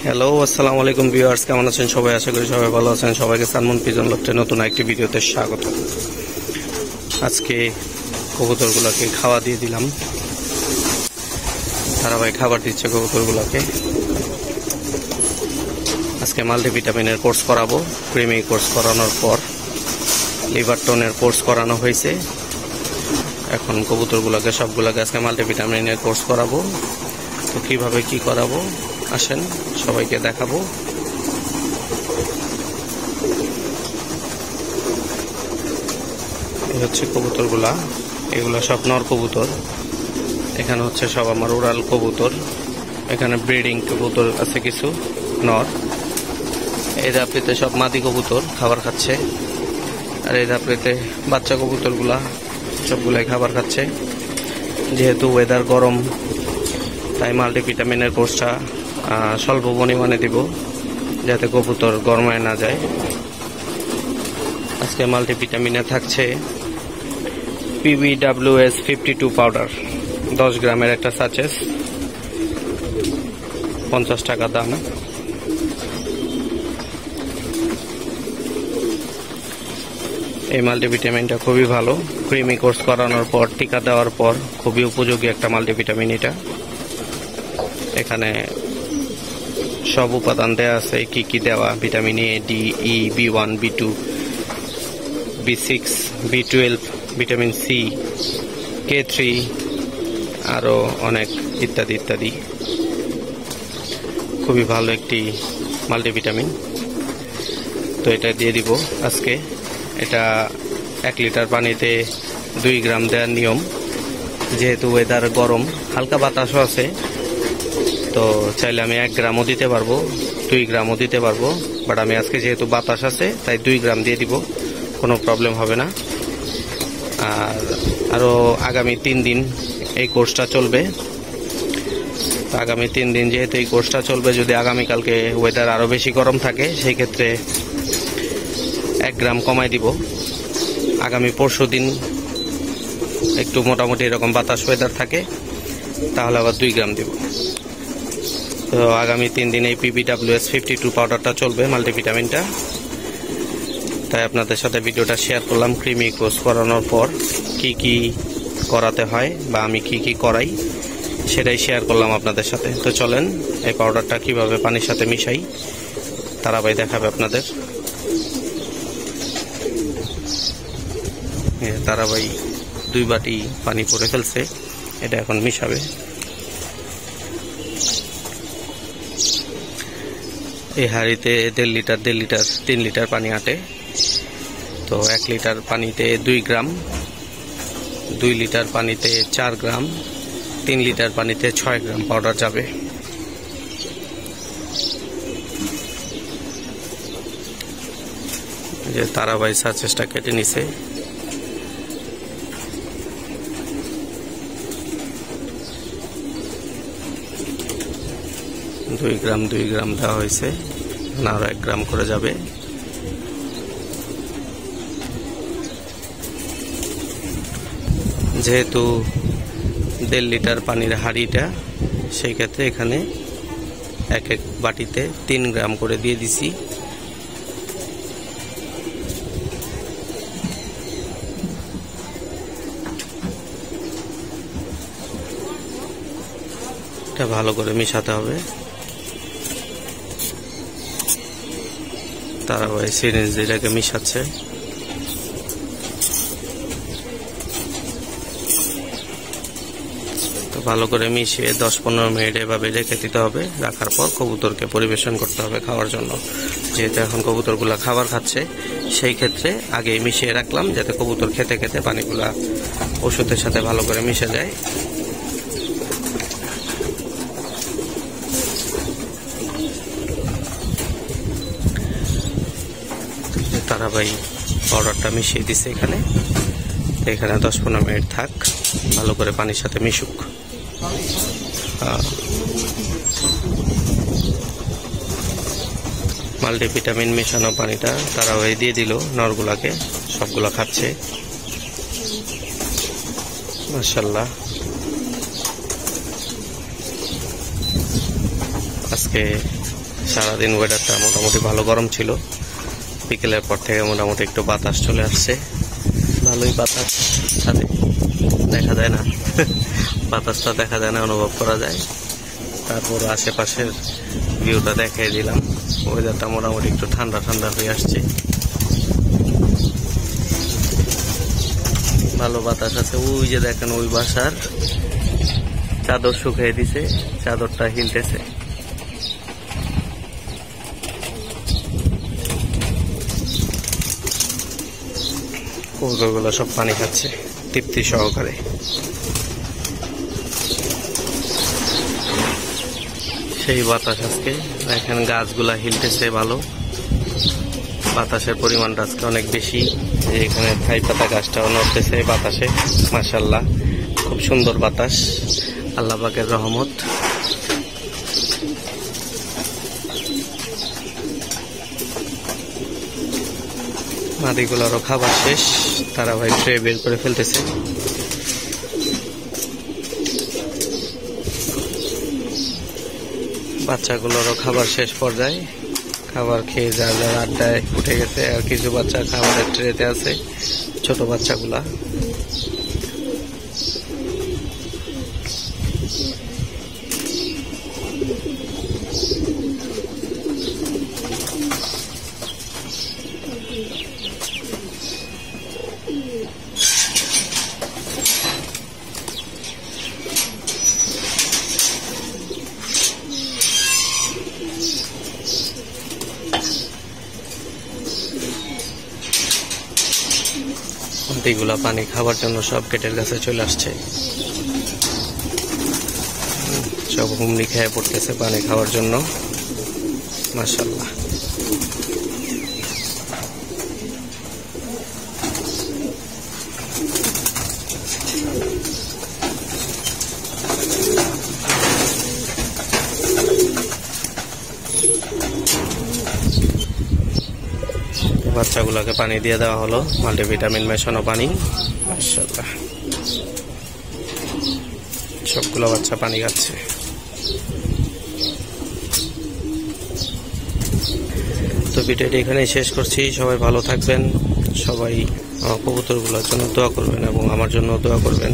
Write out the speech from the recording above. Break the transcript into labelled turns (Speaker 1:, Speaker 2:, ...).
Speaker 1: Hello, আসসালামু আলাইকুম viewers, কেমন আছেন সবাই? আশা করি সবাই ভালো আছেন। সবাইকে সানমুন পিজন লফটের নতুন একটি ভিডিওতে স্বাগত। আজকে কবুতরগুলোকে খাওয়া দিয়ে দিলাম, ধারাবাহিক খাবার দিচ্ছে কবুতরগুলোকে। আজকে মাল্টিভিটামিনের কোর্স করাবো। ক্রিমি কোর্স করানোর পর লিভার টোনের কোর্স করানো হয়েছে। এখন কবুতরগুলোকে সবগুলোকে আজকে মাল্টিভিটামিনের কোর্স করাবো। তো কিভাবে কি করাবো আসেন সবাইকে দেখাবো। এই হচ্ছে কবুতরগুলা, এগুলো সব নর কবুতর। এখানে হচ্ছে সব আমার উড়াল কবুতর। এখানে ব্রিডিং কবুতর আছে কিছু নর। এই ধাপড়িতে সব মাদি কবুতর খাবার খাচ্ছে, আর এই ধাপড়িতে বাচ্চা কবুতরগুলা সবগুলাই খাবার খাচ্ছে। যেহেতু ওয়েদার গরম, তাই মাল্টিভিটামিনের কোর্সটা স্বল্প পরিমাণে দিব, যাতে কবুতর গরমায় না যায়। আজকে মাল্টিভিটামিনে থাকছে PBWS 52 পাউডার, 10 গ্রামের একটা সাচেস, 50 টাকা দাম। এই মাল্টিভিটামিনটা খুবই ভালো। ক্রিমি কোর্স করানোর পর, টিকা দেওয়ার পর খুবই উপযোগী একটা মাল্টিভিটামিন এটা। এখানে সব উপাদান দেওয়া আছে, কি কি দেওয়া, vitamin A, D, E, B1, B2, B6, B12, vitamin C, K3, আরো অনেক ইত্যাদি ইত্যাদি। খুবই ভালো একটি মাল্টিভিটামিন। তো এটা দিয়ে দিব আজকে। এটা 1 লিটার পানিতে 2 গ্রাম দেওয়ার নিয়ম। যেহেতু ওয়েদার গরম, হালকা বাতাসও আছে, তো চাইলে আমি 1 গ্রামও দিতে পারবো, 2 গ্রামও দিতে পারবো। বাট আমি আজকে যেহেতু বাতাস আছে, তাই 2 গ্রাম দিয়ে দিব, কোনো প্রবলেম হবে না। আর আরও আগামী 3 দিন এই কোর্সটা চলবে। আগামী 3 দিন যেহেতু এই কোর্সটা চলবে, যদি আগামীকালকে ওয়েদার আরও বেশি গরম থাকে, সেই ক্ষেত্রে 1 গ্রাম কমাই দিব। আগামী পরশু দিন একটু মোটামুটি এরকম বাতাস ওয়েদার থাকে, তাহলে আবার 2 গ্রাম দিব। তো আগামী 3 দিন এই PBWS 52 পাউডারটা চলবে, মাল্টিভিটামিনটা। তাই আপনাদের সাথে ভিডিওটা শেয়ার করলাম। ক্রিমি কোর্স করানোর পর কি কি করাতে হয় বা আমি কি কি করাই, সেটাই শেয়ার করলাম আপনাদের সাথে। তো চলেন এই পাউডারটা কিভাবে পানির সাথে মিশাই তারাবাই দেখাবে আপনাদের। তারাবাই 2 বাটি পানি পরে ফেলছে, এটা এখন মিশাবে। এই হাঁড়িতে 1.5 লিটার 3 লিটার পানি আটে। তো 1 লিটার পানিতে 2 গ্রাম, 2 লিটার পানিতে 4 গ্রাম, 3 লিটার পানিতে 6 গ্রাম পাউডার যাবে। যে তারাবাই সাচেসটা কেটে নিছে। দুই গ্রাম দেওয়া হয়েছে, আরো 1 গ্রাম করে যাবে। যেহেতু 1.5 লিটার পানির হাঁড়িটা, সেই ক্ষেত্রে এখানে 1 বাটিতে 3 গ্রাম করে দিয়ে দিছি। এটা ভালো করে মিশাতে হবে। তারাবাই সিরিঞ্জ এটাকে মিশাচ্ছে। তো ভালো করে মিশিয়ে 10-15 মিনিট এভাবে রেখে দিতে হবে। রাখার পর কবুতরকে পরিবেশন করতে হবে খাওয়ার জন্য। যেহেতু এখন কবুতরগুলা খাবার খাচ্ছে, সেই ক্ষেত্রে আগে মিশিয়ে রাখলাম, যাতে কবুতর খেতে খেতে পানিগুলা ওষুধের সাথে ভালো করে মিশে যায়। তারাবাই পাউডারটা মিশিয়ে দিছে এখানে। 10-15 মিনিট থাক, ভালো করে পানির সাথে মিশুক। মাল্টিভিটামিন মেশানো পানিটা তারাবাই দিয়ে দিল নরগুলাকে, সবগুলা খাচ্ছে। মাশাআল্লাহ। আজকে সারাদিন ওয়েদারটা মোটামুটি ভালো গরম ছিল, বিকেলের পর থেকে মোটামুটি একটু বাতাস চলে আসছে, ভালোই বাতাস ছাদে দেখা যায় না বাতাসটা দেখা যায় না, অনুভব করা যায়। তারপর আশেপাশের ভিউটা দেখাই দিলাম, ওয়েদারটা মোটামুটি একটু ঠান্ডা ঠান্ডা হয়ে আসছে, ভালো বাতাস আছে। ওই যে দেখেন ওই বাসার চাদর শুকিয়ে দিছে, চাদরটা হিলতেছে। কবুতরগুলো সব পানি খাচ্ছে তৃপ্তি সহকারে। সেই বাতাস আজকে দেখেন, গাছগুলা হিলতেছে ভালো, বাতাসের পরিমাণটা আজকে অনেক বেশি। এখানে থাই পাতা গাছটাও নড়তেছে বাতাসে, মাশাআল্লাহ খুব সুন্দর বাতাস, আল্লাহ পাকের রহমত। মাদিগুলোরও খাবার শেষ, তারা ভাই ট্রে বের করে ফেলতেছে। বাচ্চাগুলোরও খাবার শেষ পর্যায়ে, খাবার খেয়ে যার যার আড্ডায় উঠে গেছে, আর কিছু বাচ্চা খাবারের ট্রেতে আছে, ছোট বাচ্চাগুলা। এগুলা পানি খাবার জন্য সব গেটের কাছে চলে আসছে, সব হুমড়ি খেয়ে পড়তেছে পানি খাওয়ার জন্য, মাশাআল্লাহ। বাচ্চাগুলোকে পানি দিয়ে দেওয়া হলো, মাল্টিভিটামিন মেশানো পানি, মাশাআল্লাহ সবগুলো বাচ্চা পানি খাচ্ছে। তো ভিডিওটি এখানেই শেষ করছি, সবাই ভালো থাকবেন, সবাই আমার কবুতরগুলোর জন্য দোয়া করবেন এবং আমার জন্য দোয়া করবেন।